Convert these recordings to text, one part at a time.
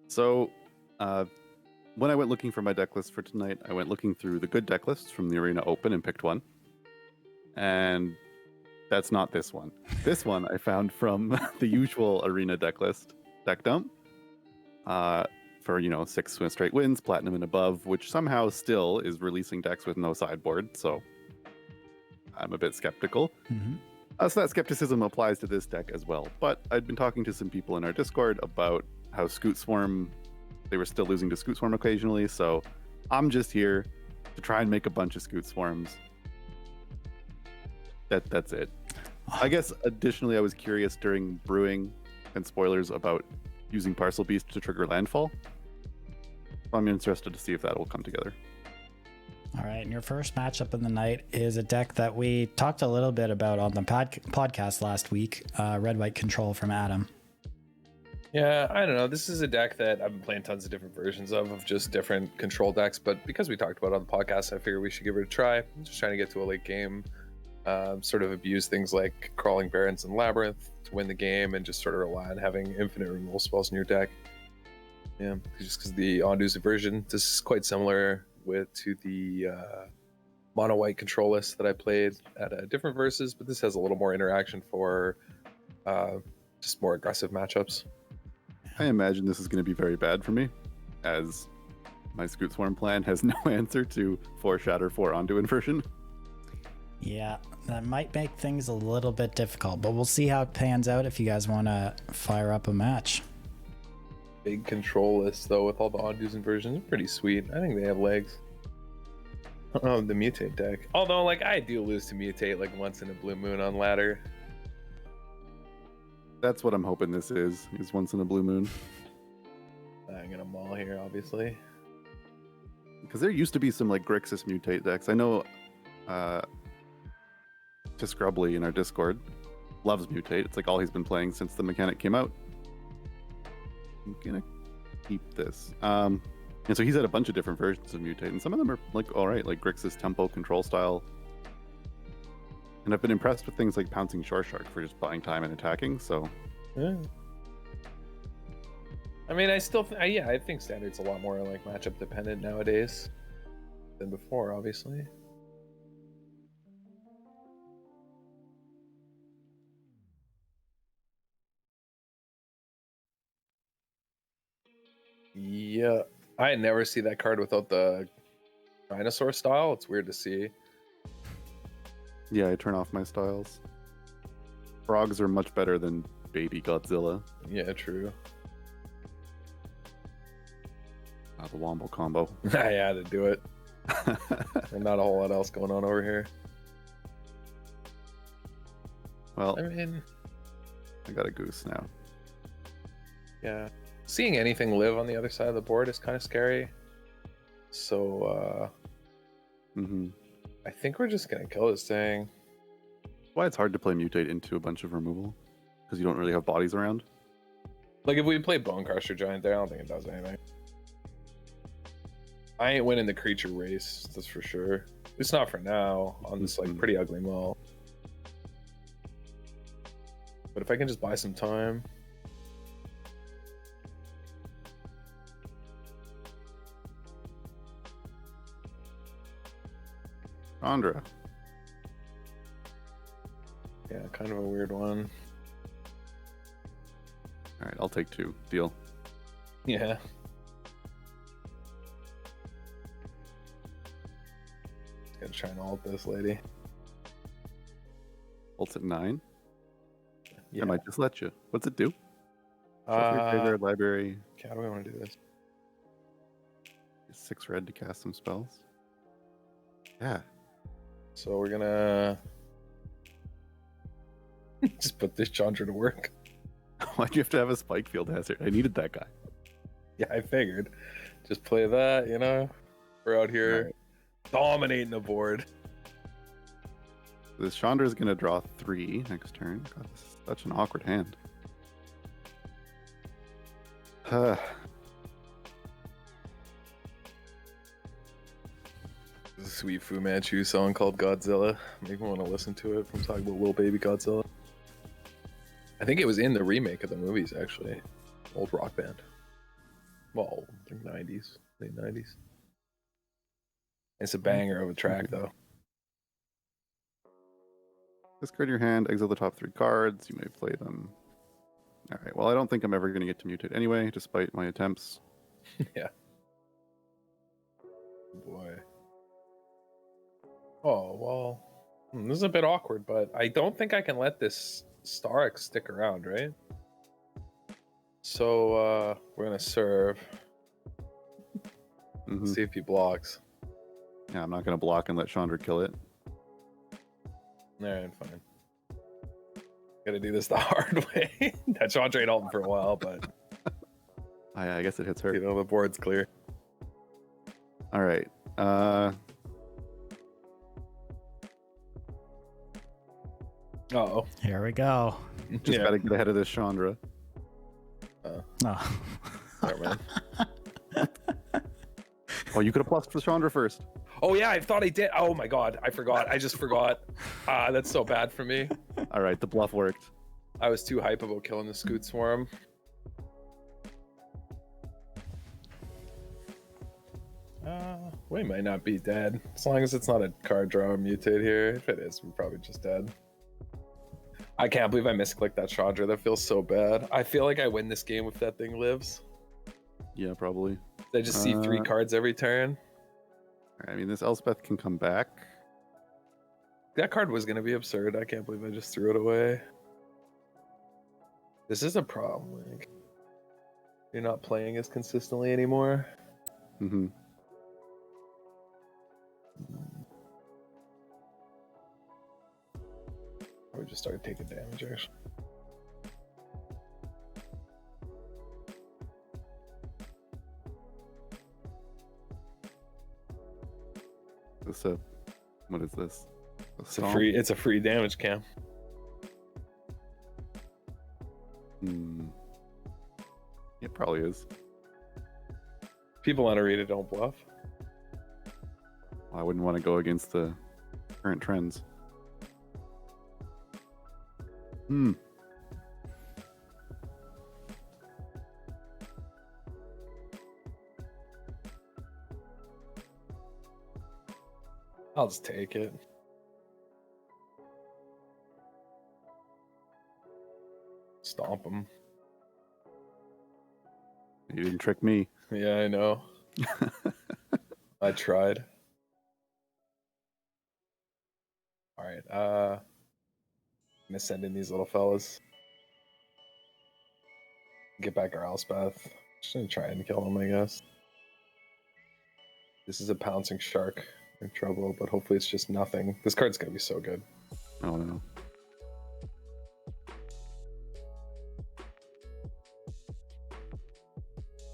So, when I went looking for my deck list for tonight, I went looking through the good deck lists from the Arena Open and picked one. And that's not this one. This one I found from the usual Arena deck list, deck dump, for 6 straight wins, platinum and above, which somehow still is releasing decks with no sideboard. So I'm a bit skeptical. So that skepticism applies to this deck as well. But I'd been talking to some people in our Discord about how Scoot Swarm, they were still losing to Scoot Swarm occasionally. So I'm just here to try and make a bunch of Scoot Swarms. That's it. I guess additionally, I was curious during brewing and spoilers about using Parcel Beast to trigger landfall. I'm interested to see if that will come together. All right, and your first matchup of the night is a deck that we talked a little bit about on the podcast last week, Red White Control from Adam. Yeah, I don't know. This is a deck that I've been playing tons of different versions of just different control decks, but because we talked about it on the podcast, I figured we should give it a try. I'm just trying to get to a late game, sort of abuse things like Crawling Barrens and Labyrinth to win the game, and just sort of rely on having infinite removal spells in your deck. Yeah, just because the Ondu's version, this is quite similar to the mono white control list that I played at different verses, but this has a little more interaction for just more aggressive matchups. I imagine this is going to be very bad for me, as my Scoot Swarm plan has no answer to 4 Shatter, 4 Ondu inversion. Yeah, that might make things a little bit difficult, but we'll see how it pans out if you guys want to fire up a match. Big control list, though, with all the Ondu's inversions. Pretty sweet. I think they have legs. Oh, the Mutate deck. Although, like, I do lose to Mutate, like, once in a blue moon on ladder. That's what I'm hoping this is once in a blue moon. I'm gonna maul here, obviously. Because there used to be some, like, Grixis Mutate decks. I know Scrubbly in our Discord loves Mutate. It's like all he's been playing since the mechanic came out. I'm gonna keep this. And so he's had a bunch of different versions of Mutate, and some of them are like all right, like Grixis tempo control style. And I've been impressed with things like Pouncing Shore Shark for just buying time and attacking. So, yeah. I mean, I still, I think Standard's a lot more like matchup dependent nowadays than before, obviously. Yeah, I never see that card without the dinosaur style. It's weird to see. Yeah, I turn off my styles. Frogs are much better than Baby Godzilla. Yeah, true. The Wombo combo. I had to do it. And not a whole lot else going on over here. Well, I mean, I got a goose now. Yeah. Seeing anything live on the other side of the board is kind of scary. So, I think we're just going to kill this thing. Why it's hard to play Mutate into a bunch of removal. Because you don't really have bodies around. Like, if we play Bone Crusher Giant there, I don't think it does anything. I ain't winning the creature race, that's for sure. It's not for now, on this, like, pretty ugly mill. But if I can just buy some time... Chandra. Yeah, kind of a weird one. Alright, I'll take 2. Deal. Yeah. Gotta try and ult this lady. Ult's at 9? Yeah. I might just let you. What's it do? Graveyard, library. Okay, how do we want to do this? 6 red to cast some spells. Yeah. So we're gonna just put this Chandra to work. Why'd you have to have a Spike Field Hazard? I needed that guy. Yeah, I figured. Just play that, you know? We're out here dominating the board. This Chandra's gonna draw 3 next turn. God, this is such an awkward hand. There's a sweet Fu Manchu song called Godzilla. Make me want to listen to it from talking about Little Baby Godzilla. I think it was in the remake of the movies, actually. Old rock band. Well, I think 90s, late 90s. It's a banger of a track, though. Discard your hand, exile the top 3 cards. You may play them. All right. Well, I don't think I'm ever going to get to mutate anyway, despite my attempts. Yeah. Boy. Oh, well. This is a bit awkward, but I don't think I can let this Stark stick around, right? So, we're going to serve. Mm-hmm. See if he blocks. Yeah, I'm not going to block and let Chandra kill it. Alright, fine. Gotta do this the hard way. That Chandra ain't holding for a while, but I guess it hits her. you know, the board's clear. All right. Uh-oh. Here we go. Just got to get ahead of this Chandra. Oh. Never mind. Oh, you could have plussed the Chandra first. Oh yeah, I thought I did. Oh my god, I forgot. I just forgot. That's so bad for me. All right, the bluff worked. I was too hype about killing the Scoot Swarm. We might not be dead. As long as it's not a card draw or mutate here. If it is, we're probably just dead. I can't believe I misclicked that Chandra. That feels so bad. I feel like I win this game if that thing lives. Yeah, probably. I just see 3 cards every turn. I mean, this Elspeth can come back. That card was going to be absurd. I can't believe I just threw it away. This is a problem. Like, you're not playing as consistently anymore. Mm-hmm. I would just start taking damage, actually. What is this? It's a free damage cam. It probably is. People on Arena don't bluff. I wouldn't want to go against the current trends. I'll just take it. Stomp him. You didn't trick me. Yeah, I know. I tried. Alright, I'm gonna send in these little fellas. Get back our Elspeth. Just gonna try and kill him, I guess. This is a pouncing shark. In trouble, but hopefully it's just nothing. This card's gonna be so good. Oh no.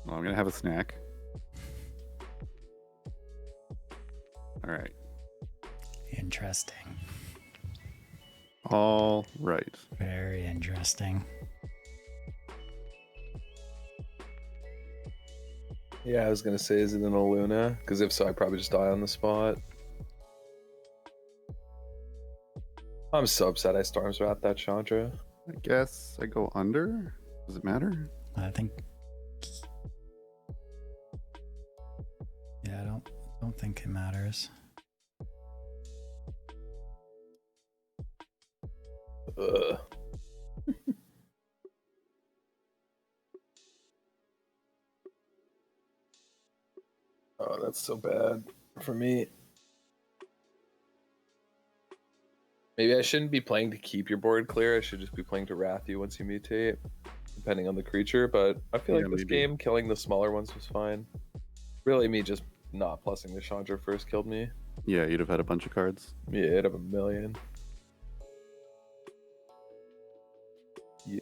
Well, I'm gonna have a snack. All right. Interesting. All right. Very interesting. Yeah, I was gonna say, is it an Oluna? Because if so, I probably just die on the spot. I'm so upset I Storm's Wrath that Chandra. I guess I go under. Does it matter? I think. Yeah, I don't think it matters. Ugh. Oh, that's so bad for me. Maybe I shouldn't be playing to keep your board clear. I should just be playing to wrath you once you mutate, depending on the creature. But I feel like this game, killing the smaller ones was fine. Really, me just not plussing the Chandra first killed me. Yeah, you'd have had a bunch of cards. Yeah, it'd have a million. Yeah.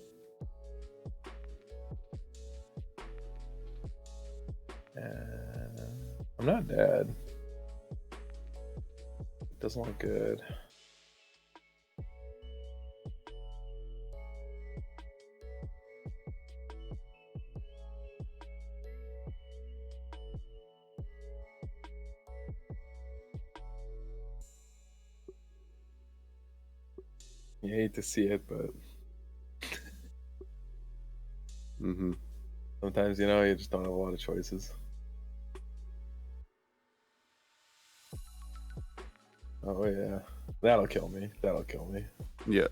I'm not dead. It doesn't look good. You hate to see it, but Mm-hmm. Sometimes, you know, you just don't have a lot of choices. Oh yeah, that'll kill me. That'll kill me. Yeah.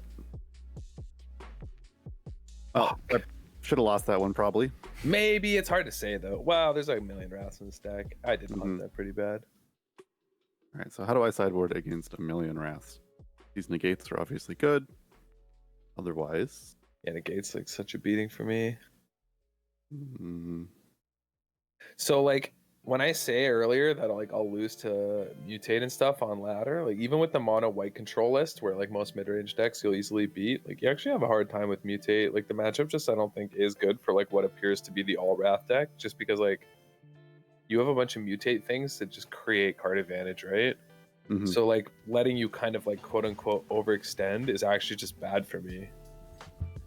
Oh, I should have lost that one probably. Maybe, it's hard to say though. Wow, there's like a million wraths in this deck. I did hunt that pretty bad. All right, so how do I sideboard against a million wraths? These negates are obviously good. Otherwise, Yeah, negate's like such a beating for me. mm, So like when I say earlier that like I'll lose to mutate and stuff on ladder, like even with the mono white control list where like most mid-range decks you'll easily beat, like you actually have a hard time with mutate. Like the matchup just I don't think is good for like what appears to be the all wrath deck, just because like you have a bunch of mutate things that just create card advantage, right? So like letting you kind of like quote unquote overextend is actually just bad for me.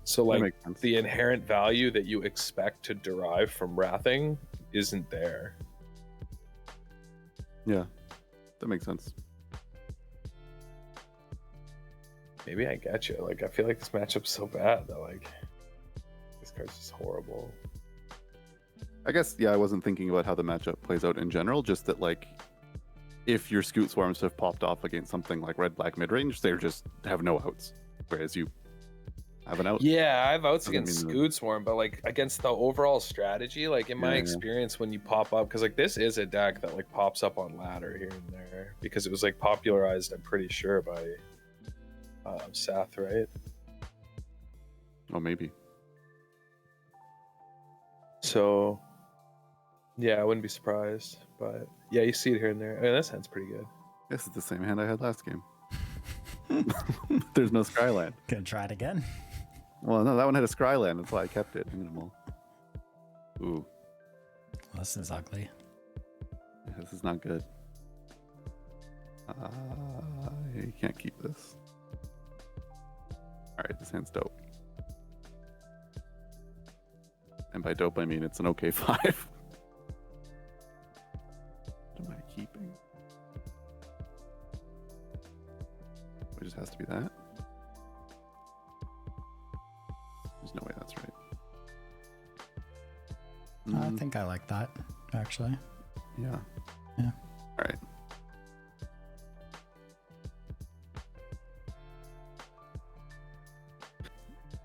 So like the inherent value that you expect to derive from wrathing isn't there. Yeah, that makes sense. Maybe I get you. Like I feel like this matchup's so bad that like this card's just horrible. I guess, yeah, I wasn't thinking about how the matchup plays out in general, just that like if your Scoot Swarms have popped off against something like red black mid range, they just have no outs. Whereas you have an out. Yeah, I have outs against Scoot Swarm, but like against the overall strategy, like in my experience when you pop up, because like this is a deck that like pops up on ladder here and there because it was like popularized, I'm pretty sure, by Sath, right? Oh, maybe. So yeah, I wouldn't be surprised, but yeah, you see it here and there. I mean, that sounds pretty good. This is the same hand I had last game. There's no Skyland. Gonna try it again. Well, no, that one had a Skyland. That's why I kept it minimal. Ooh. Well, this is ugly. Yeah, this is not good. You can't keep this. Alright, this hand's dope. And by dope, I mean it's an okay 5. What am I keeping? It just has to be that. There's no way that's right. I think I like that, actually. Yeah. Yeah. All right.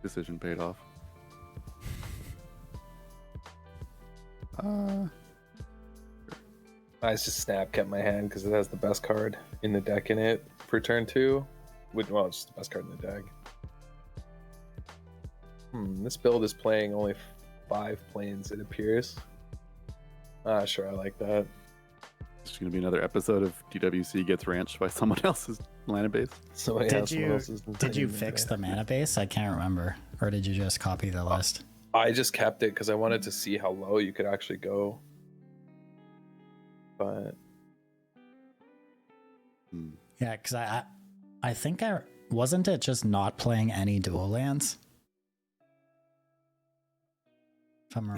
Decision paid off. I just snap kept my hand because it has the best card in the deck in it for turn 2. Well, it's the best card in the deck. This build is playing only 5 planes, it appears. Sure, I like that. It's going to be another episode of DWC gets ranched by someone else's mana base. Did you fix the mana base? I can't remember. Or did you just copy the list? I just kept it because I wanted to see how low you could actually go. But yeah, because I think wasn't it just not playing any dual lands?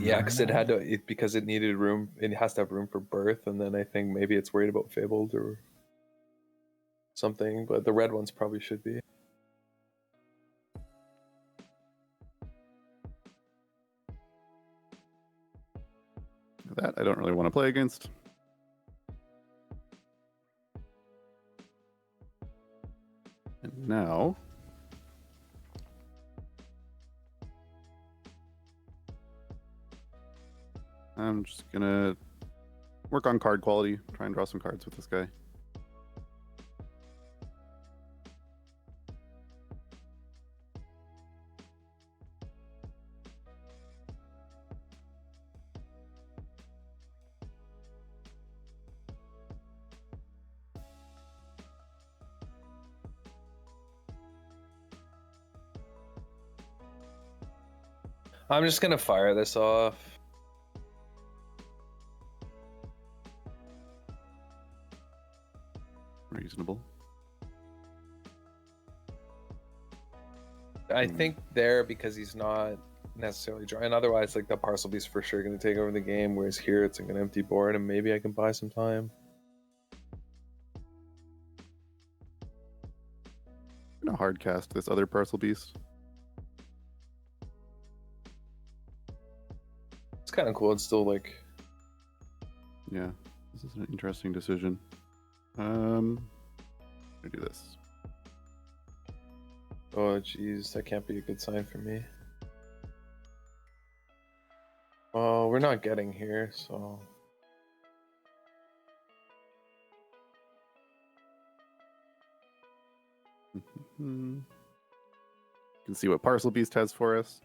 Yeah, because it had to, because it needed room. It has to have room for birth, and then I think maybe it's worried about fabled or something. But the red ones probably should be. That I don't really want to play against. And now I'm just gonna work on card quality, try and draw some cards with this guy. I'm just gonna fire this off. Reasonable. I think there, because he's not necessarily drawing. Otherwise, like the parcel beast for sure going to take over the game. Whereas here, it's like an empty board, and maybe I can buy some time. I'm gonna hard cast this other parcel beast. It's kind of cool. It's still like, Yeah, this is an interesting decision. I'm gonna do this. oh geez, that can't be a good sign for me. Oh, we're not getting here, so You can see what Parcel Beast has for us.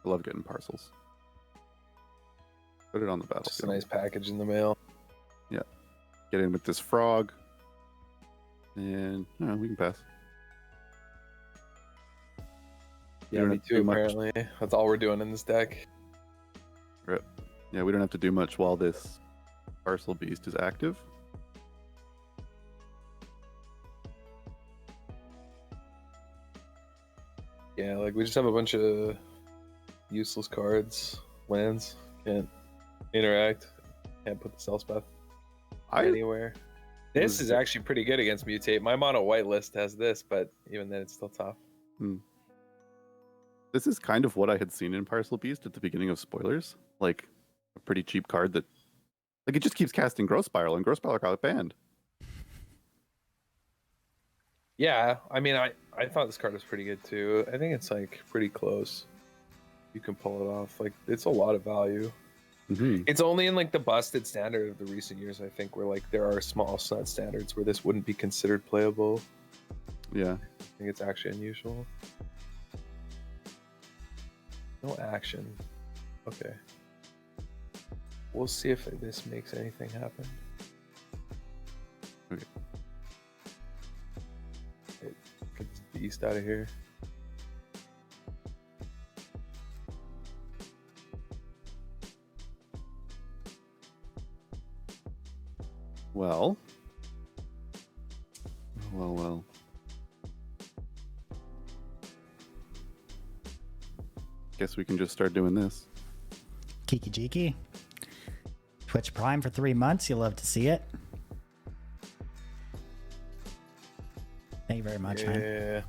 I love getting parcels. Put it on the battlefield. just a nice package in the mail. Get in with this frog. And we can pass. We Yeah, don't me have to too. do much. Apparently, that's all we're doing in this deck. Yeah, we don't have to do much while this Parcel Beast is active. Yeah, like we just have a bunch of useless cards, lands, can't interact, can't put the Elspeth anywhere. This is actually pretty good against Mutate. My mono white list has this, but even then it's still tough. This is kind of what I had seen in Parcel Beast at the beginning of spoilers. Like a pretty cheap card that, like, it just keeps casting Growth Spiral, and Growth Spiral got banned. Yeah, I mean, I thought this card was pretty good too. I think it's like pretty close. You can pull it off. Like it's a lot of value. It's only in like the busted standard of the recent years, I think, where like there are small set standards where this wouldn't be considered playable. Yeah. I think it's actually unusual. No action. Okay. We'll see if this makes anything happen. Okay. Get this beast out of here. Well. Guess we can just start doing this. Kiki Jiki. Twitch Prime for 3 months. You'll love to see it. Thank you very much, man. Yeah.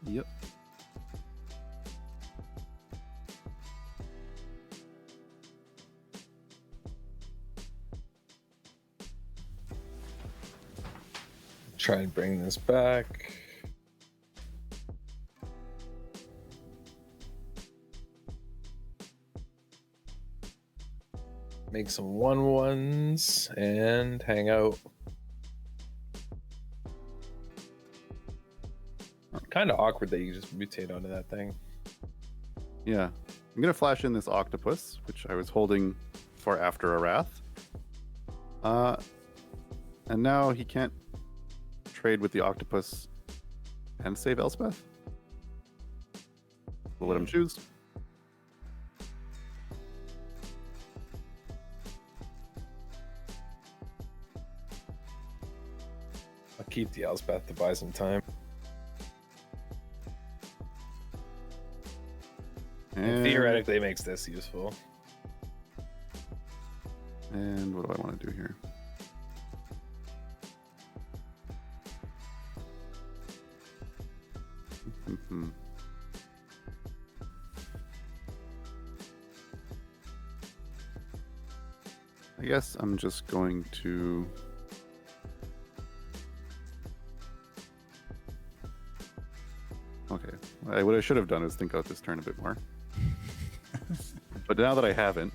Yep. Try and bring this back. Make some 1/1s and hang out. Kind of awkward that you just mutate onto that thing. Yeah. I'm going to flash in this Octopus, which I was holding for after a Wrath. And now he can't trade with the Octopus and save Elspeth. We'll let him choose. I'll keep the Elspeth to buy some time. And Theoretically, it makes this useful. And what do I want to do here? I guess I'm just going to... Okay. What I should have done is think out this turn a bit more. But now that I haven't,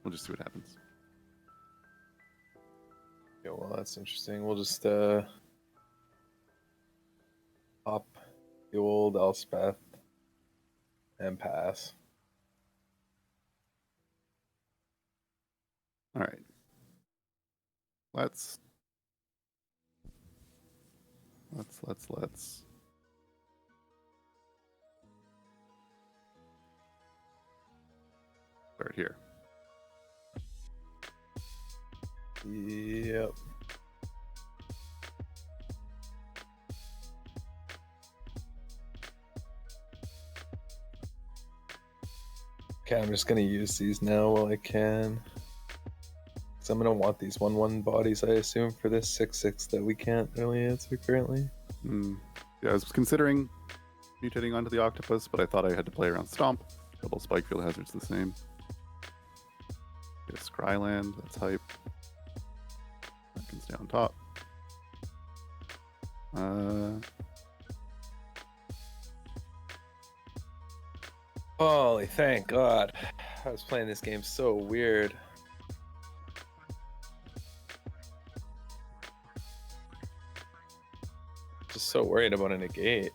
we'll just see what happens. Yeah, well, that's interesting. We'll just pop the old Elspeth and pass. All right. Let's start here. Yep. Okay, I'm just gonna use these now while I can. Because I'm gonna want these 1/1 bodies, I assume, for this 6/6 that we can't really answer currently. Yeah, I was considering mutating onto the octopus, but I thought I had to play around Stomp. Double Spike Field Hazard's the same. Get a Scryland, that's hype. That can stay on top. Holy, thank God. I was playing this game so weird. Just so worried about a negate.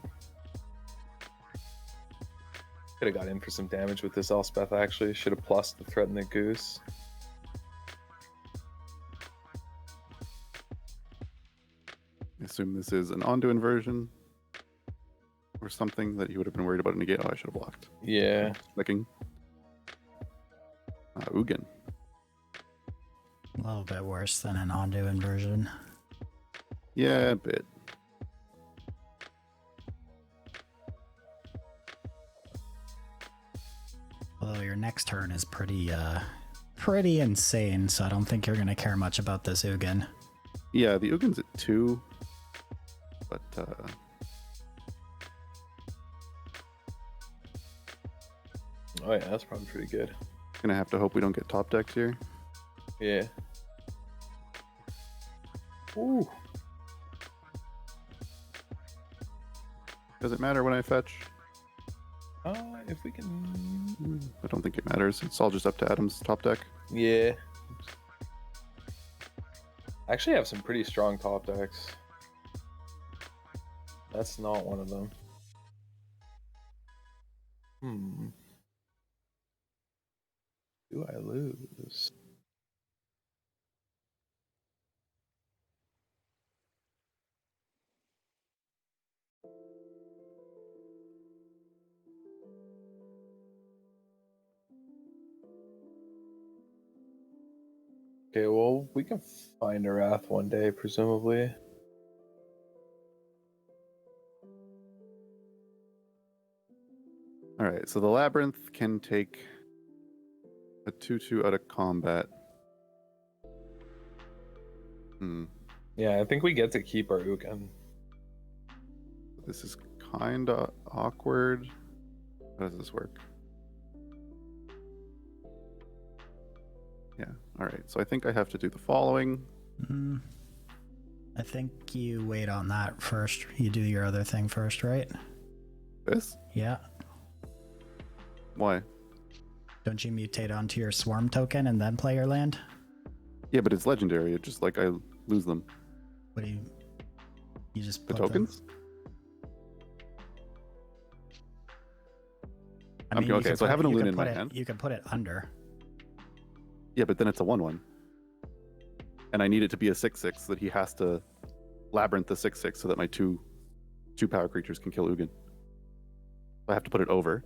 Could have got in for some damage with this Elspeth, actually. Should have plussed to threaten the goose. I assume this is an Ondu inversion or something that you would have been worried about a negate. Oh, I should have blocked. Yeah. Clicking. Ugin. A little bit worse than an Ondu inversion. Yeah, a bit. Although your next turn is pretty insane, so I don't think you're gonna care much about this Ugin. Yeah, the Ugin's at 2, but Oh yeah, that's probably pretty good. gonna have to hope we don't get top decked here. Yeah. Ooh. Does it matter when I fetch? If we can... I don't think it matters. It's all just up to Adam's top deck. Yeah. I actually have some pretty strong top decks. That's not one of them. Do I lose? Okay, well, we can find a Wrath one day, presumably. Alright, so the Labyrinth can take a 2/2 out of combat. Yeah, I think we get to keep our Ugin. This is kinda awkward. How does this work? Yeah, alright. So I think I have to do the following. I think you wait on that first. You do your other thing first, right? This? Yeah. Why? Don't you mutate onto your swarm token and then play your land? Yeah, but it's legendary. It just like I lose them. What do you just The put them- tokens? I mean, okay, you so I could have an put- you Aluna could in my put it- hand. You can put it under. Yeah, but then it's a 1/1. And I need it to be a 6/6 so that he has to Labyrinth the 6/6 so that my two power creatures can kill Ugin. I have to put it over,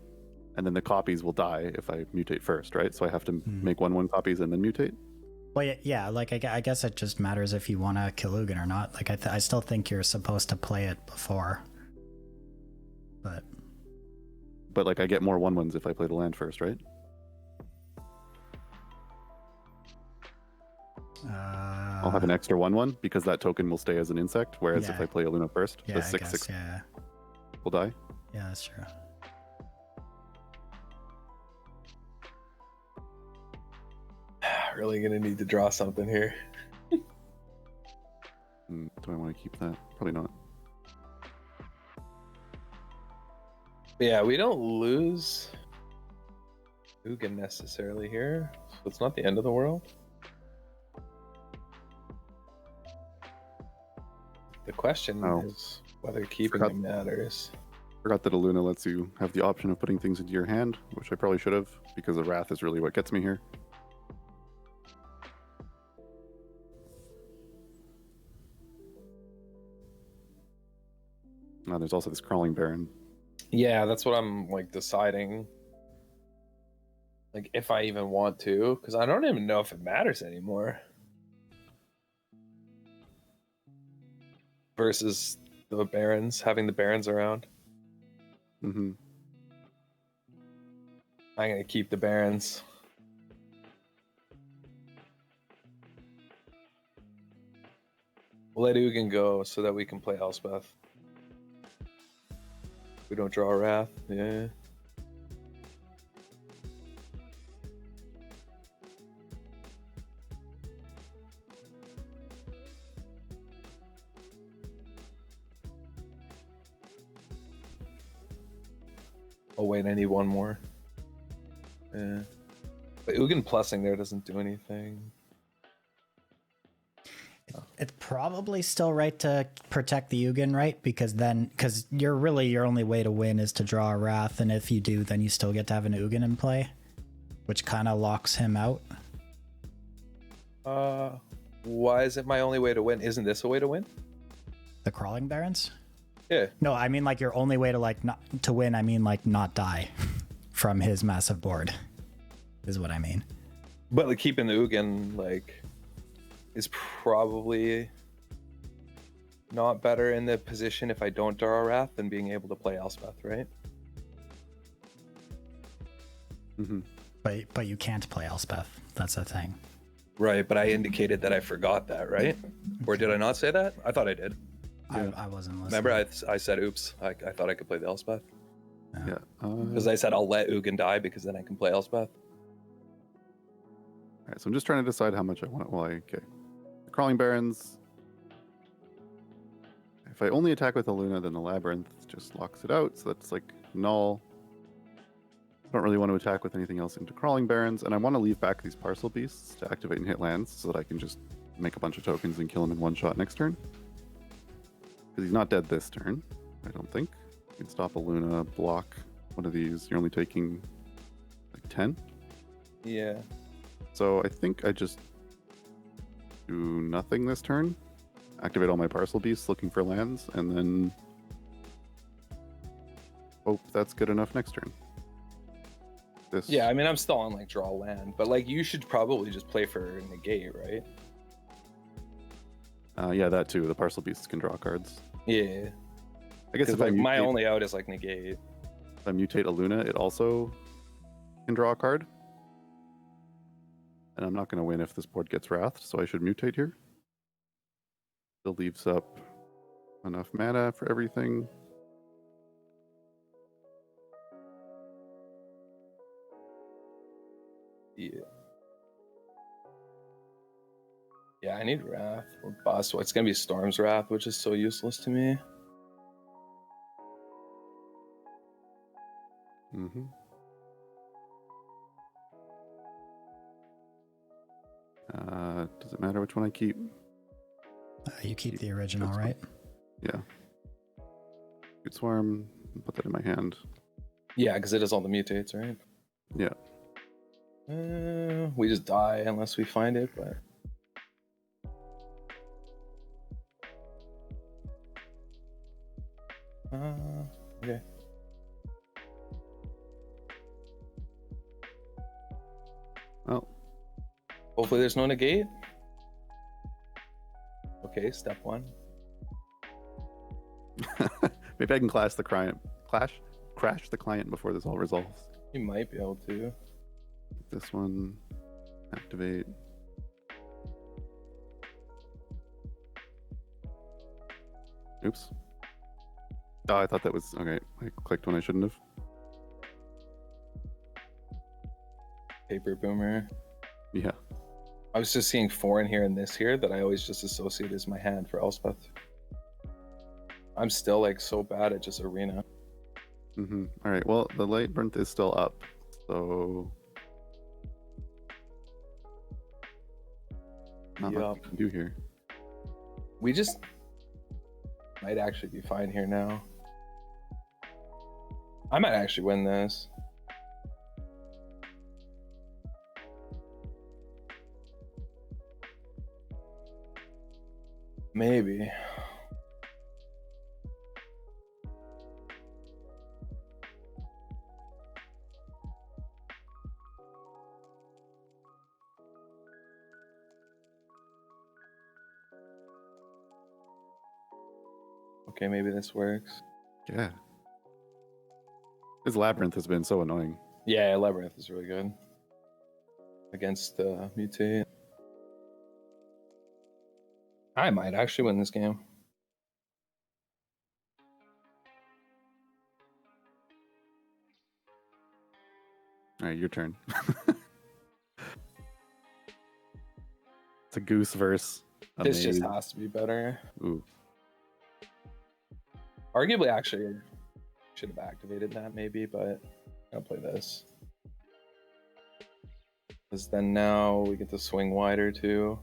and then the copies will die if I mutate first, right? So I have to make 1/1 copies and then mutate. Well, yeah, like I guess it just matters if you want to kill Ugin or not. Like I still think you're supposed to play it before. But like I get more 1/1s if I play the land first, right? I'll have an extra 1/1 because that token will stay as an insect. Whereas if Yeah. I play Aluna first, Yeah, the I 6/6 guess, yeah. will die. Yeah, that's true. Really gonna need to draw something here. Do I want to keep that? Probably not. But yeah, we don't lose Ugin necessarily here, so it's not the end of the world. The question is whether keeping him matters. Forgot that Aluna lets you have the option of putting things into your hand, which I probably should have, because the Wrath is really what gets me here. There's also this Crawling Baron. Yeah, that's what I'm like deciding. Like if I even want to, because I don't even know if it matters anymore. Versus the Barons, having the Barons around. Mm-hmm. I'm gonna keep the Barons. We'll let Ugin go so that we can play Elspeth. We don't draw Wrath. Yeah. Oh wait, I need one more. Yeah. But Ugin plussing there doesn't do anything. It's probably still right to protect the Ugin, right? Because your only way to win is to draw a Wrath, and if you do, then you still get to have an Ugin in play, which kind of locks him out. Why is it my only way to win? Isn't this a way to win? The Crawling Barons? Yeah. No, I mean like your only way to not to win. I mean like not die from his massive board, is what I mean. But like keeping the Ugin like is probably not better in the position if I don't draw a Wrath than being able to play Elspeth, right? Mm-hmm. But you can't play Elspeth. That's the thing. Right, but I indicated that I forgot that, right? Or did I not say that? I thought I did. Yeah. I wasn't listening. Remember, I said, oops, I thought I could play the Elspeth. Yeah. Because I said I'll let Ugin die because then I can play Elspeth. All right, so I'm just trying to decide how much I want. Well, okay. The Crawling Barons. If I only attack with a Luna, then the Labyrinth just locks it out. So that's like null. I don't really want to attack with anything else into Crawling Barons, and I want to leave back these Parcel Beasts to activate and hit lands so that I can just make a bunch of tokens and kill him in one shot next turn. Because he's not dead this turn, I don't think. You can stop a Luna, block one of these. You're only taking like 10. Yeah. So I think I just do nothing this turn. Activate all my Parcel Beasts looking for lands, and then hope that's good enough next turn. This... Yeah, I mean, I'm still on like draw land, but like you should probably just play for negate, right? Yeah, that too. The Parcel Beasts can draw cards. Yeah. I guess if like I my mutate, only out is like negate. if I mutate a Luna, it also can draw a card. And I'm not going to win if this board gets Wrathed, so I should mutate here. Still leaves up enough mana for everything. Yeah. Yeah, I need Wrath or Bust. Well, it's gonna be Storm's Wrath, which is so useless to me. Mm-hmm. Does it matter which one I keep? You keep the original, right? Yeah. Good Swarm. Put that in my hand. Yeah, because it has all the mutates, right? Yeah. We just die unless we find it, but okay. Well, Hopefully there's no negate. Okay, step one. maybe I can crash the client before this all resolves. You might be able to. This one, activate. Oops. Oh, I thought that was okay. I clicked when I shouldn't have. Paper Boomer. Yeah. I was just seeing 4 in here and this here that I always just associate as my hand for Elspeth. I'm still like so bad at just arena. Mm-hmm. All right. Well, the Labyrinth is still up, so not much we can do here. We just might actually be fine here now. I might actually win this. Maybe. Okay, maybe this works. Yeah. His Labyrinth has been so annoying. Yeah, Labyrinth is really good against Mutate. I might actually win this game. All right, your turn. It's a goose verse. This just has to be better. Ooh. Arguably, actually, I should have activated that maybe, but I'll play this. Because then now we get to swing wider too.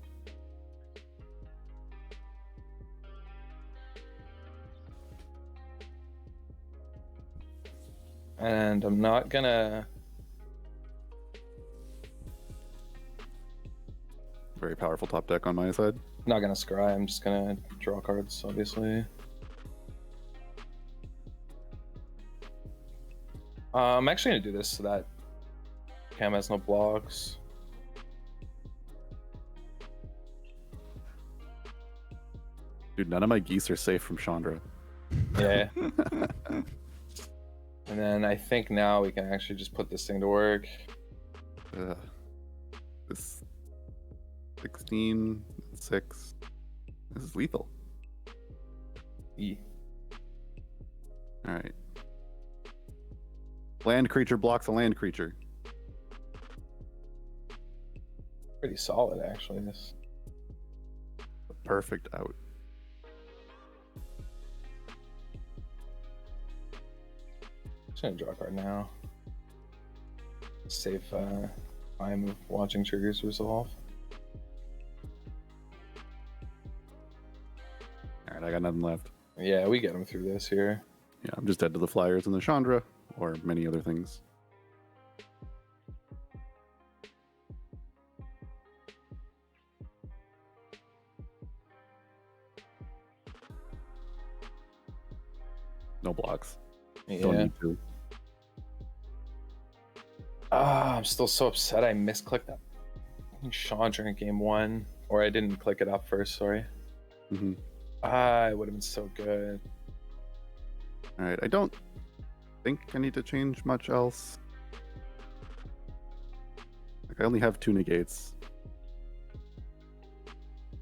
And I'm not gonna... Very powerful top deck on my side. Not gonna scry, I'm just gonna draw cards, obviously. I'm actually gonna do this so that Cam has no blocks. Dude, none of my geese are safe from Chandra. Yeah. And then I think now we can actually just put this thing to work. This 16, 6. This is lethal. E. All right. Land creature blocks a land creature. Pretty solid, actually. This. Perfect out. Just gonna draw a card now. Save time of watching triggers resolve. All right, I got nothing left. Yeah, we get him through this here. Yeah, I'm just dead to the flyers and the Chandra, or many other things. No blocks. Don't Yeah. need to. I'm still so upset I misclicked that Chandra in game 1. Or I didn't click it up first, sorry. Mm-hmm. It would have been so good. All right, I don't think I need to change much else. Like, I only have 2 negates.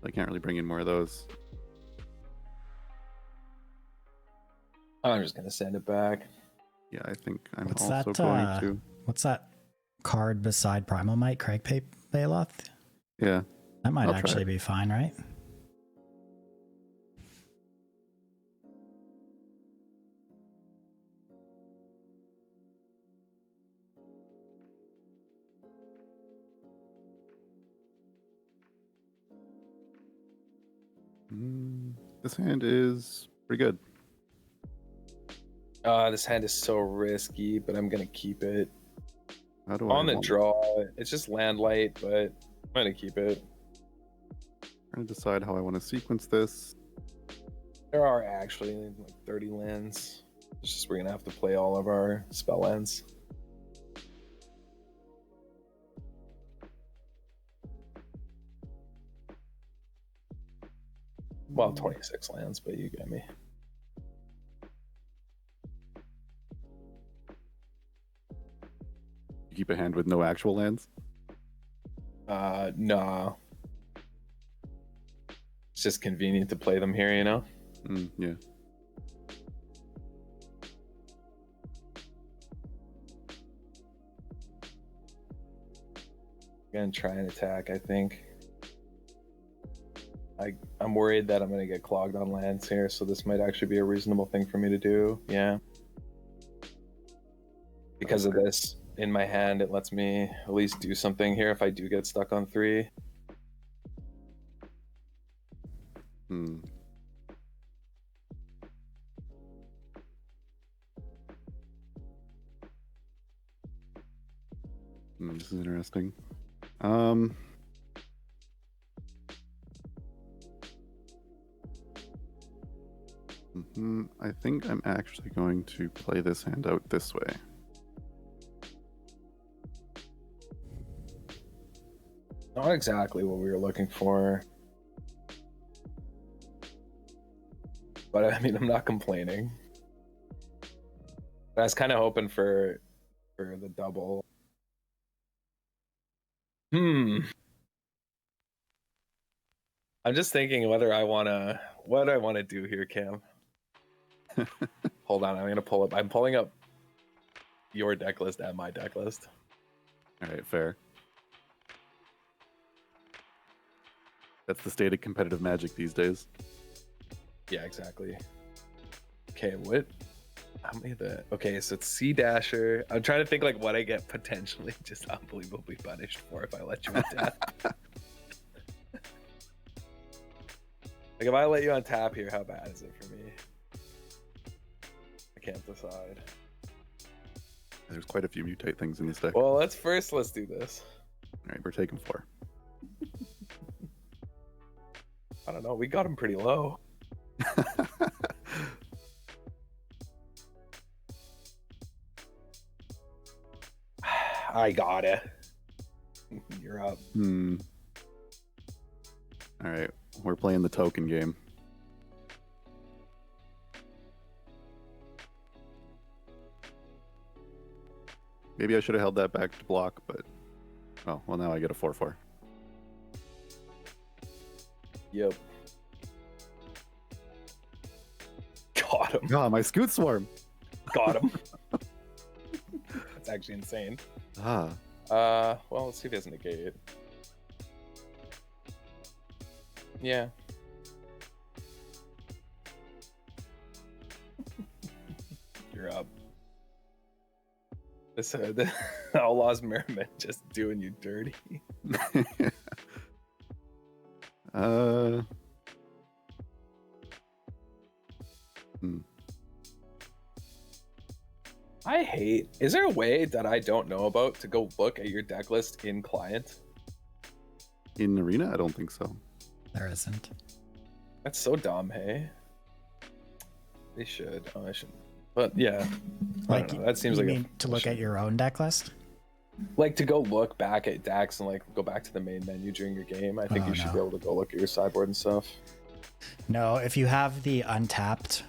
I can't really bring in more of those. I'm just gonna send it back. Yeah, I think I'm What's also that, going to. What's that card beside Primal Might? Craig Baloth? Yeah. That might I'll try actually it. be fine, right? This hand is pretty good. This hand is so risky, but I'm gonna keep it. How do On I the want- draw, it's just land light, but I'm gonna keep it. trying to decide how I want to sequence this. There are actually like 30 lands. It's just we're gonna have to play all of our spell lands. Well, 26 lands, but you get me. You keep a hand with no actual lands. Nah. It's just convenient to play them here, you know? Yeah. Gonna try and attack, I think. I'm worried that I'm gonna get clogged on lands here, so this might actually be a reasonable thing for me to do. Yeah. Because of this in my hand, it lets me at least do something here if I do get stuck on 3. This is interesting. I think I'm actually going to play this hand out this way. Not exactly what we were looking for. But I mean, I'm not complaining. I was kind of hoping for for the double. I'm just thinking what I want to do here, Cam. Hold on, I'm pulling up your deck list and my deck list. All right, fair. That's the state of competitive Magic these days. Yeah, exactly. Okay, what? How many of the? Okay, so it's Sea Dasher. I'm trying to think like what I get potentially just unbelievably punished for if I let you untap. Like if I let you untap here, how bad is it for me? I can't decide. There's quite a few mutate things in this deck. Well, let's do this. All right, we're taking 4. I don't know. We got him pretty low. I got it. You're up. All right, we're playing the token game. Maybe I should have held that back to block, but oh well. Now I get a 4/4. Yep. Got him. Ah, my Scoot Swarm. Got him. That's actually insane. Ah, Well, let's see if he has a negate. Yeah. You're up. The Outlaws Merriment just doing you dirty. I hate. Is there a way that I don't know about to go look at your deck list in client? in Arena, I don't think so. There isn't. That's so dumb, hey? They should. Oh, I shouldn't. But yeah. I don't know. That seems like to look at your own deck list? Like to go look back at decks and like go back to the main menu during your game. I think you should be able to go look at your sideboard and stuff. No, if you have the Untapped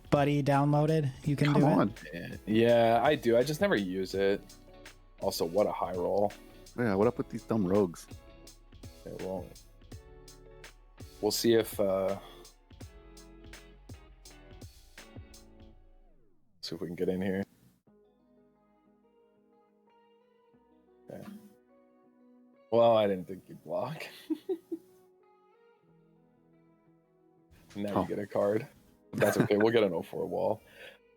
buddy downloaded, you can do it. Yeah, I do. I just never use it. Also, what a high roll. Yeah, what up with these dumb rogues? Okay, well, we'll see if see if we can get in here. Okay. Well, I didn't think you'd block. Now you get a card. But that's okay. We'll get an 0-4 wall.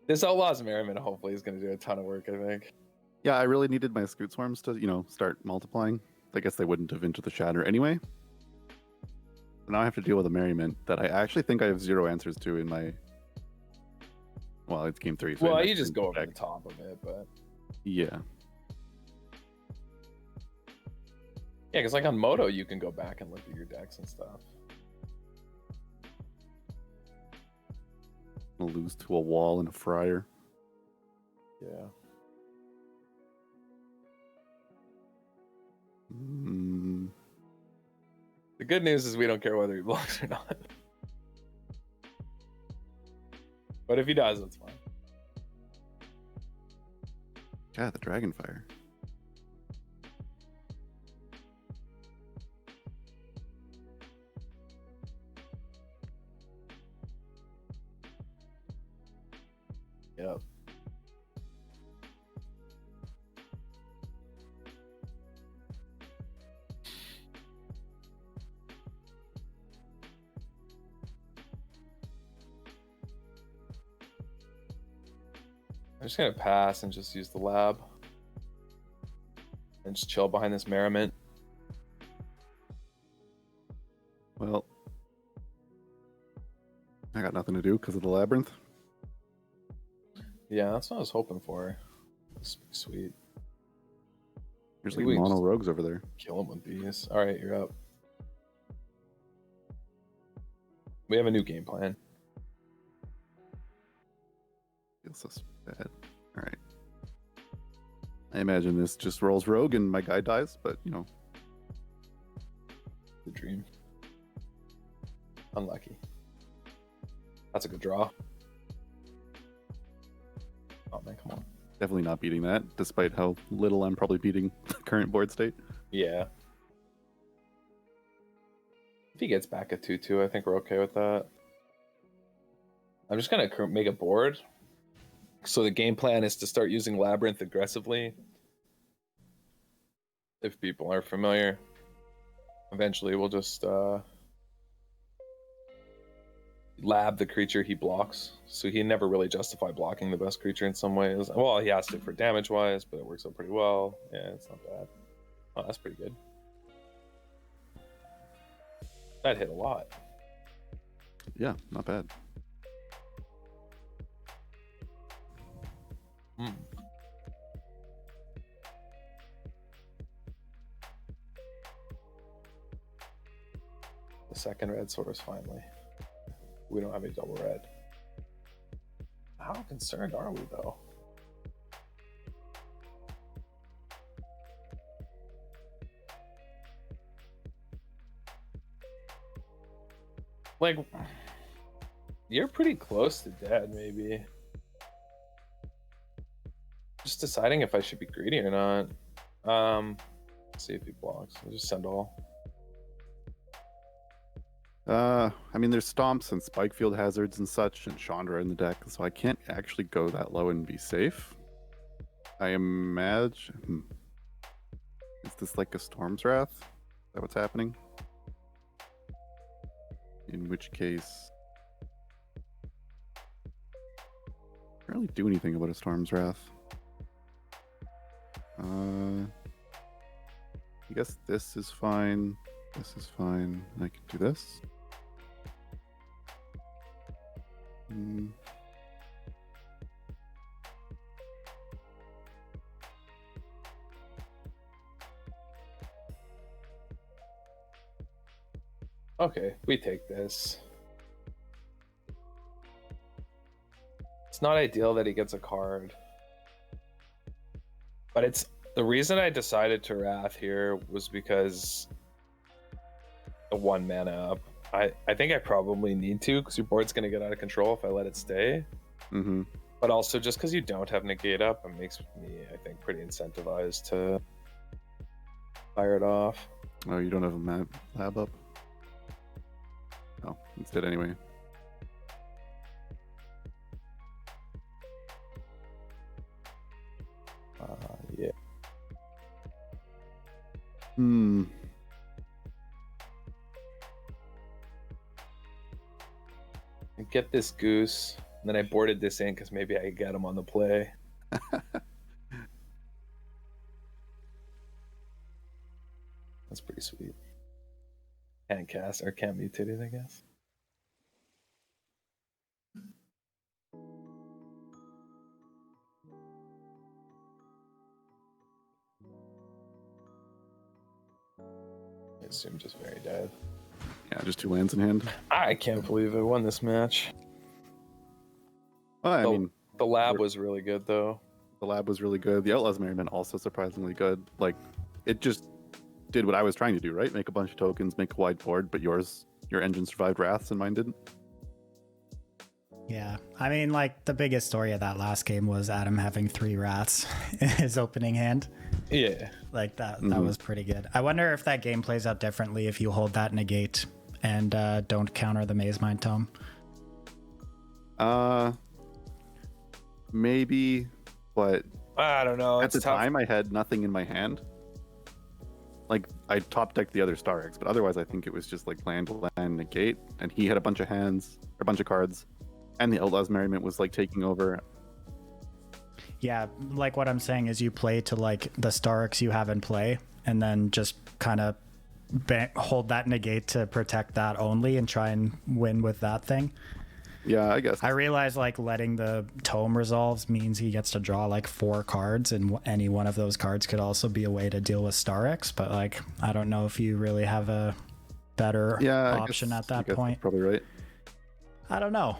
This Outlaws Merriment hopefully is going to do a ton of work, I think. Yeah, I really needed my Scoot Swarms to, start multiplying. I guess they wouldn't have into the Shatter anyway. So now I have to deal with a Merriment that I actually think I have 0 answers to in my... Well, it's game 3. So well, you just go over the top of it, but... Yeah. Yeah, because like on Moto, you can go back and look at your decks and stuff. I'll lose to a wall and a Friar. Yeah. The good news is we don't care whether he blocks or not. But if he does, that's fine. Yeah, the Dragonfire. Yep. I'm just gonna pass and just use the lab and just chill behind this Merriment. Well, I got nothing to do because of the Labyrinth. Yeah, that's what I was hoping for. This would be sweet. There's Maybe like we mono just rogues over there. kill him with these. All right, you're up. We have a new game plan. Feels so bad. All right. I imagine this just rolls rogue and my guy dies, but The dream. Unlucky. That's a good draw. Oh man, come on. Definitely not beating that, despite how little I'm probably beating the current board state. Yeah. If he gets back a 2/2, I think we're okay with that. I'm just gonna make a board. So the game plan is to start using Labyrinth aggressively. If people are familiar, eventually we'll just lab the creature he blocks. So he never really justify blocking the best creature in some ways. Well, he asked it for damage wise, but it works out pretty well. Yeah, it's not bad. Oh, that's pretty good. That hit a lot. Yeah, not bad. The second red source finally. We don't have any double red. How concerned are we though? Like, you're pretty close to dead, maybe. Just deciding if I should be greedy or not. Let's see if he blocks. I'll just send all. I mean, there's stomps and spike field hazards and such, and Chandra in the deck, so I can't actually go that low and be safe. I imagine. Is this like a Storm's Wrath? Is that what's happening? In which case, I can't really do anything about a Storm's Wrath. I guess this is fine. This is fine. I can do this. Okay, we take this. It's not ideal that he gets a card. But it's the reason I decided to Wrath here was because the 1 mana up. I think I probably need to, because your board's going to get out of control if I let it stay. Mm-hmm. But also just because you don't have negate up, it makes me, I think, pretty incentivized to fire it off. Oh, you don't have a lab up? Oh, it's dead anyway. Yeah. I get this goose, and then I boarded this in because maybe I could get him on the play. That's pretty sweet. Can't cast or can't mutate it, I guess. I assume just very dead. Yeah, just 2 lands in hand. I can't believe I won this match. Well, I mean, the lab was really good, though. The lab was really good. The Outlaw's Merriment also surprisingly good. Like, it just did what I was trying to do, right? Make a bunch of tokens, make a wide board, but your engine survived Wraths and mine didn't. Yeah, I mean, like, the biggest story of that last game was Adam having 3 Wraths in his opening hand. Yeah. Like, that was pretty good. I wonder if that game plays out differently if you hold that negate and don't counter the Maze Mind Tome. Maybe, but I don't know. At the time, I had nothing in my hand. Like, I top decked the other Star X, but otherwise I think it was just like land, negate, and he had a bunch of hands, or a bunch of cards, and the Outlaw's Merriment was like taking over. Yeah, like what I'm saying is you play to like the Star X you have in play, and then just kind of hold that negate to protect that only and try and win with that thing. Yeah, I guess. I realize like letting the tome resolves means he gets to draw like 4 cards, and any one of those cards could also be a way to deal with Star X, but like I don't know if you really have a better option at that point. That's probably right. I don't know.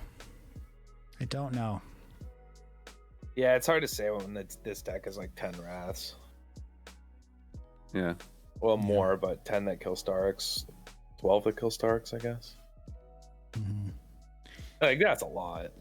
Yeah, it's hard to say when this deck is like 10 Wraths. Yeah. Well, more, but 10 that kill Star X, 12 that kill Star X, I guess. Mm-hmm. Like, that's a lot.